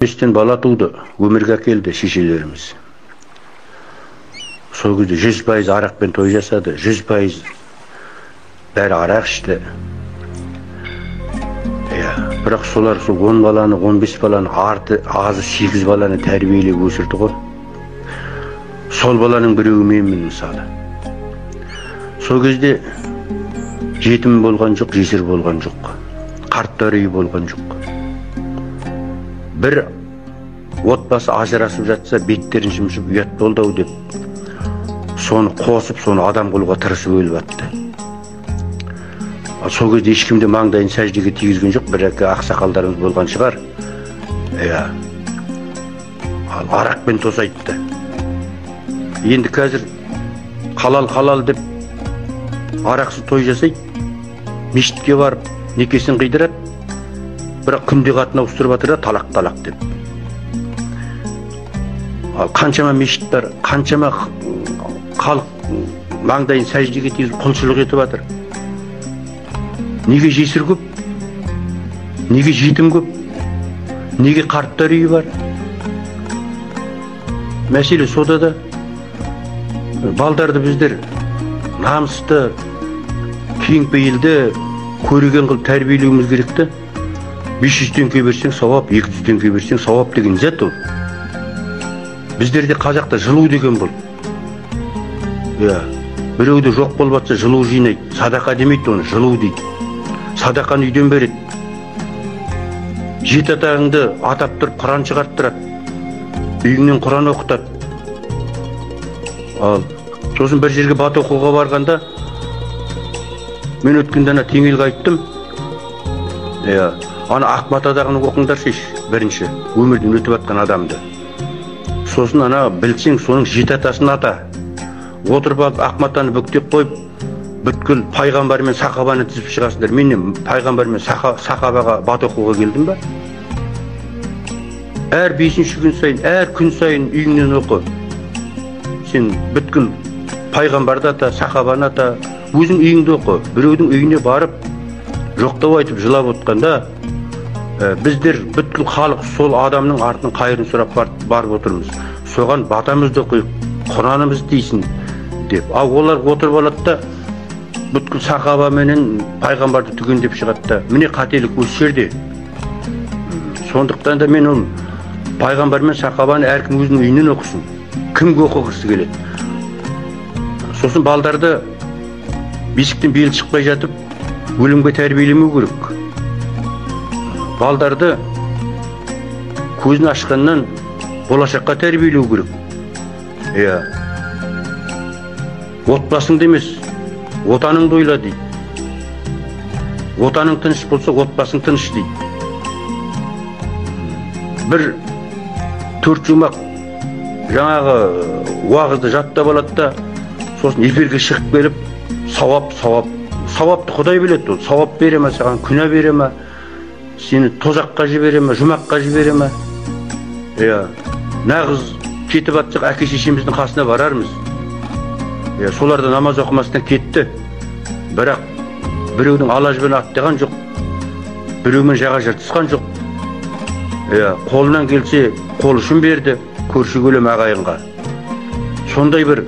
Бештен бала туды, өмірге келді шешелеріміз. Сол кезде 100% арақпен той жасады, 100% бәрі арақ ішті. Бірақ солар сол 10 баланы, 15 баланы, азы 8 баланы тәрбиелеп өсірді ғой. Сол баланың біреуі менмін мысалы. Сол кезде жетім болған жоқ, жесір болған жоқ. Қарттар үйі болған жоқ. Бір отбасы ажырасып жатса, беттерін жымшып ұят болды ау деп, соны қосып, соны адам қылуға тырысып өліп атты. Сол кезде ешкімде маңдайын сәждеге тигізген жоқ, бір-екі ақсақалдарымыз болған шығар. Арақпен тосайтты. Енді қазір халал деп арақсыз той жасайды, мешітке барып некесін қидырады, бірақ күнде қатын ауыстырып жатыр да талақ деп. Қаншама мешіт бар, қаншама халық маңдайын сәждеге тигізіп құлшылық етіп жатыр. Неге жесір көп? Неге жетім көп? Неге қарттар үйі бар? Мәселе сода да балдарды біздер намысты, кеңпейілді, көреген қылып тәрбиелеуіміз керекті. 500 теңге берсең сауап, 200 теңге берсең сауап деген зат ол. Біздерде қазақта жылу деген бол. Біреуді жоқ болып жатса жылу жинайды. Садақа демейді оны, жылу дейді. Садақаны үйден береді. Жеті атағыңды атап тұрып Құран шығарттырады. Үйіңнен Құран оқытады. Сосын бір жерге бат оқуға барғанда мен өткенде ана Теңелге айттым. Ана Ақмат адағыны оқыңдаршы бірінші, өмірден өтіп жатқан адамды. Сосын ана білсең соның жеті атасын ата. Отырып алып Ақматаны бүктеп қойып, бүткіл пайғамбар мен сахабаны тізіп шығасыңдар. Мен пайғамбар мен сахабаға бат оқуға келдім ба? Әр 5-ші күн сайын, әр күн сайын үйіңнен оқы. Сен бүткіл пайғамбарды ата, сахабаны ата, өзің үйіңді оқы. Біреудің үйіне барып, жоқтау айтып жылап отқанда, біздер бүткіл халық сол адамның артын қайырын сұрап барып отырмыз. Соған батамызды оқиық, Құранымыз дейсін деп. Олар отырып алады да, бүткіл сахаба менен пайғамбарды түгендеп шығады да. Міне қателік осы жерде. Сондықтан да мен ол пайғамбар мен сахабаны әркім өзінің үйінен оқысын. Кімге оқығысы келеді? Сосын балдарды бесіктен белі шықпай жатып, өлімге тәрбиелемеу керек. Балдарды көзін ашқаннан болашаққа тәрбиелеу керек. Отбасыңды емес, отаныңды ойла дейді. Отаның тыныш болса, отбасың тыныш дейді. Бір 4 жұмақ жаңағы уағызды жаттап алады да, сосын эфирге шығып келіп, сауапты Құдай біледі. Сауап бере ме саған, күнә бере ме, сені тозаққа жібере ме, жұмаққа жібере ме? Нағыз кетіп атсақ, әке шешеміздің қасына барармыз. Соларды намаз оқымастан кетті. Бірақ біреудің алажбен аттаған жоқ, біреумен жаға жыртысқан жоқ. Қолынан келсе қол ұшын берді, көрші көлем ағайынға. Сондай бір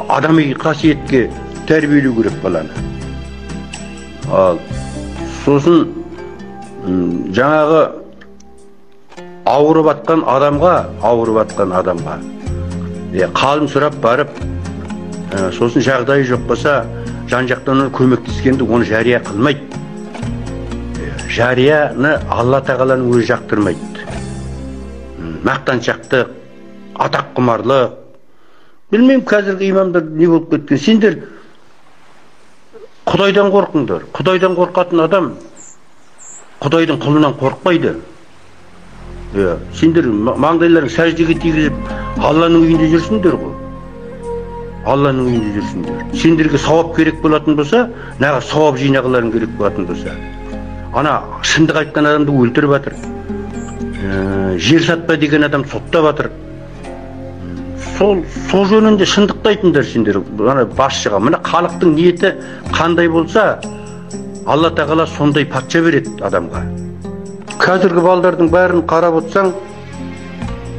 адами қасиетке тәрбиелеу керек баланы. Сосын жаңағы ауырып атқан адамға қалым сұрап барып, сосын жағдайы жоқ болса, жан-жақтан көмектескенді оны жария қылмайды. Жарияны Алла тағаланың өзі жақтырмайды. Мақтаншақтық, атақ құмарлық. Білмеймін, қазіргі имамдар не болып кеткен. Сендер Құдайдан қорқыңдар. Құдайдан қорқатын адам Құдайдың құлынан қорқпайды. Сендер маңдайларың сәждеге тигізіп, Алланың үйінде жүрсіңдер ғой. Алланың үйінде жүрсіңдер. Сендерге сауап керек болатын болса, нағыз сауап жинағыларың керек болатын болса. Ана шындық айтқан адамды өлтіріп жатыр. Жер сатпа деген адам соттап жатыр. Сол жөнінде шындықты айтыңдар сендер басшыға. Мына халықтың ниеті қандай болса, Алла тағала сондай патша береді адамға. Қазіргі балдардың бәрін қарап отырсаң,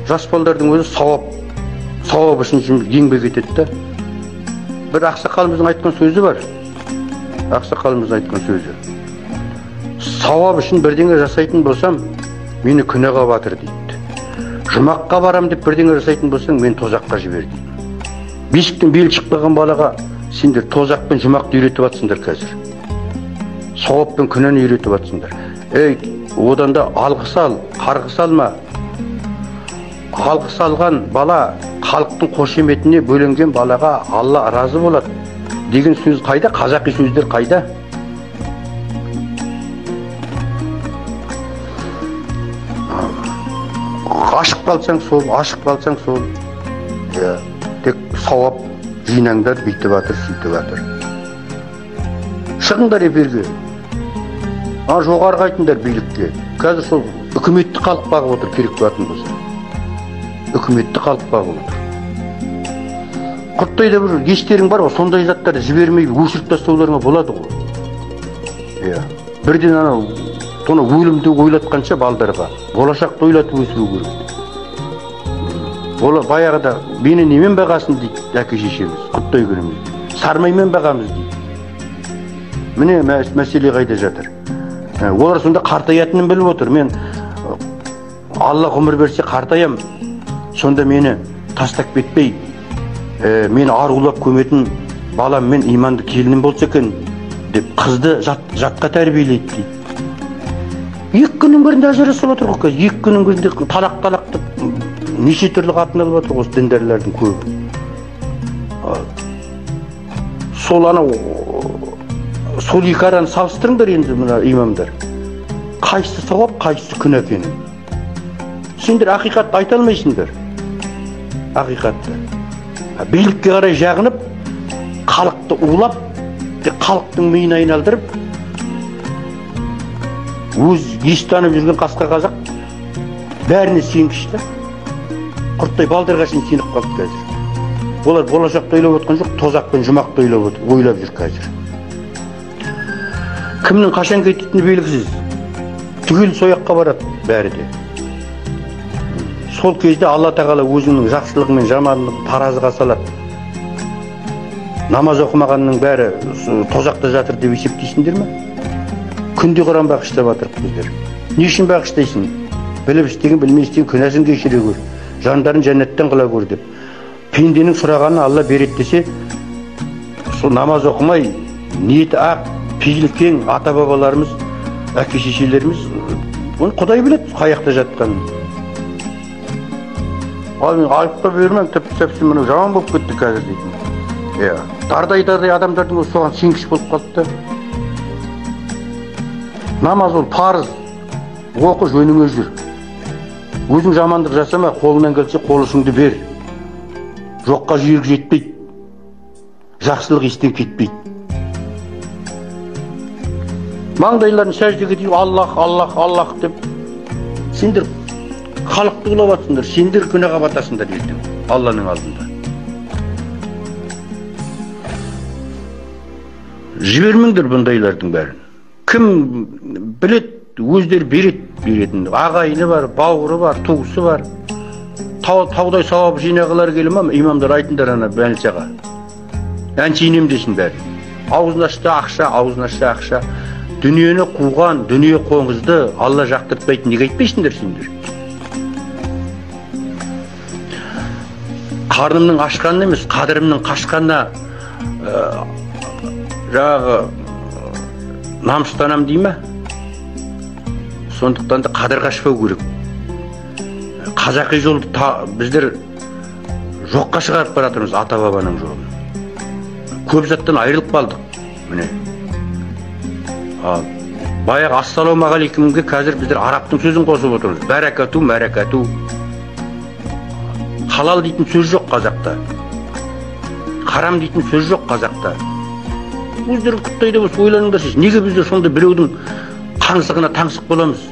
жас балдардың өзі сауап үшін еңбек етеді да. Bir ақсақалымыздың айтқан сөзі бар. Ақсақалымыздың айтқан сөзі. Сауап үшін бірдеңе жасайтын болсам, мені күнәға батыр дейді. Жұмаққа барам деп бірдеңе жасайтын болсаң, мен тозаққа жібер дейді. Бесіктен белі шықпаған балаға сендер тозақ пен жұмақты үйретіп атсыңдар қазір. Сауап пен күнәні үйретіп атсыңдар. Одан да алғыс ал, қарғыс алма. Алғыс алған бала халықтың қошеметіне бөленген балаға Алла разы болады деген сөз қайда? Қазақи сөздер қайда? Ашық қалсаң сол, ашық қалсаң сол. Тек сауап жинаңдар, бүйтіп жатыр, сөйтіп жатыр. Шығыңдар эфирге. Жоғарғы айтыңдар билікке. Қазір сол үкіметті халық бағып отыр, керек болатын болса. Үкіметті халық бағып отыр. Құрттайда бір естерің бар ғой, сондай заттарды жібермей өшіріп тастауларыңа болады ғой. Бірден анау соны өлімді ойлатқанша балдарға болашақты ойлатып өсіру керек. Баяғыда мені немен бағасын дейді әке шешеміз, құттай күніміз. Сармаймен бағамыз дейді. Міне мәселе қайда жатыр. Олар сонда қартаятынын біліп отыр. Мен Алла ғұмыр берсе қартаям. Сонда мені тастап кетпей, мені арулап көметін балам мен иманды келінім болса екен деп қызды жатқа тәрбиелейді дейді. 2 күннің бірінде ажырасып отыр ғой. 2 күннің бірінде талақ деп неше түрлі қатын алып отыр осы діндарлардың көбі. Сол екі араны салыстырыңдар енді мына имамдар. Қайсысы сауап, қайсысы күнә екенін. Сендер ақиқатты айта алмайсыңдар. Ақиқатты. Билікке қарай жағынып, халықты улап, халықтың миын айналдырып, өз естанып жүрген қасқа қазақ бәріне сенгішті. Құрттай балдарға шейін сеніп қалды қазір. Олар болашақты ойлап отқан жоқ, тозақ пен жұмақты ойлап жүр қазір. Кімнің қашан кететіні белгісіз. Түгел сояққа барады бәрі де. Сол кезде Алла тағала өзінің жақсылығы мен жамандығын таразыға салады. Намаз оқымағанның бәрі тозақта жатыр деп есептейсіңдер ме? Күнде Құран бағыштап жатырық біздер. Не үшін бағыштайсың? Біліп істеген, білмей істеген күнәсін кешіре көр. Жандарын жәннаттан қыла көр деп. Пенденің сұрағанын Алла береді десе, сол намаз оқымай, ниеті ақ, пейілі кең ата-бабаларымыз, әке-шешелеріміз, оны Құдай біледі қаяқта жатқанын. Ал мен айыпқа бермем, тіпті мұны жаман болып кетті қазір дейтін. Дардай адамдардың соған сенгіш болып қалды да. Намаз ол парыз, оқы жөніңе жүр. Өзің жамандық жасама, қолынан келсе қол ұшыңды бер. Жоққа жүйрік жетпейді. Жақсылық естен кетпейді. Маңдайларын сәждеге дейін Аллах деп. Сендер халықты ұлап атсыңдар, сендер күнәға батасыңдар ертең Алланың алдында. Жібермеңдер бұндайлардың бәрін. Кім білет, өздері беретін. Ағайыны бар, бауыры бар, туысы бар. Таудай сауап жинағылар келім ама, имамдар айтындар ана бәлсаға. Әншейінем десін бәрі. Аузын ашты ақша. Дүниені қуған, дүние қоңызды Алла жақтыртпайтын неге айтпайсыңдар сендер? Қарнымның ашқанына емес, қадірімнің қашқанына жағы намыстанам дей ме? Сондықтан да қадір қашпау керек. Қазақи жолды біздер жоққа шығарып баратырмыз, ата-бабаның жолын. Көп заттан айырылып қалдық. Міне. Баяғы ассалаумағалейкумге қазір біздер арабтың сөзін қосып отырмыз. Бәрәкату. Халал дейтін сөз жоқ қазақта. Харам дейтін сөз жоқ қазақта. Өздері құттайды болса ойланыңдар сіз. Неге біздер сонда біреудің қаңсығына таңсық боламыз?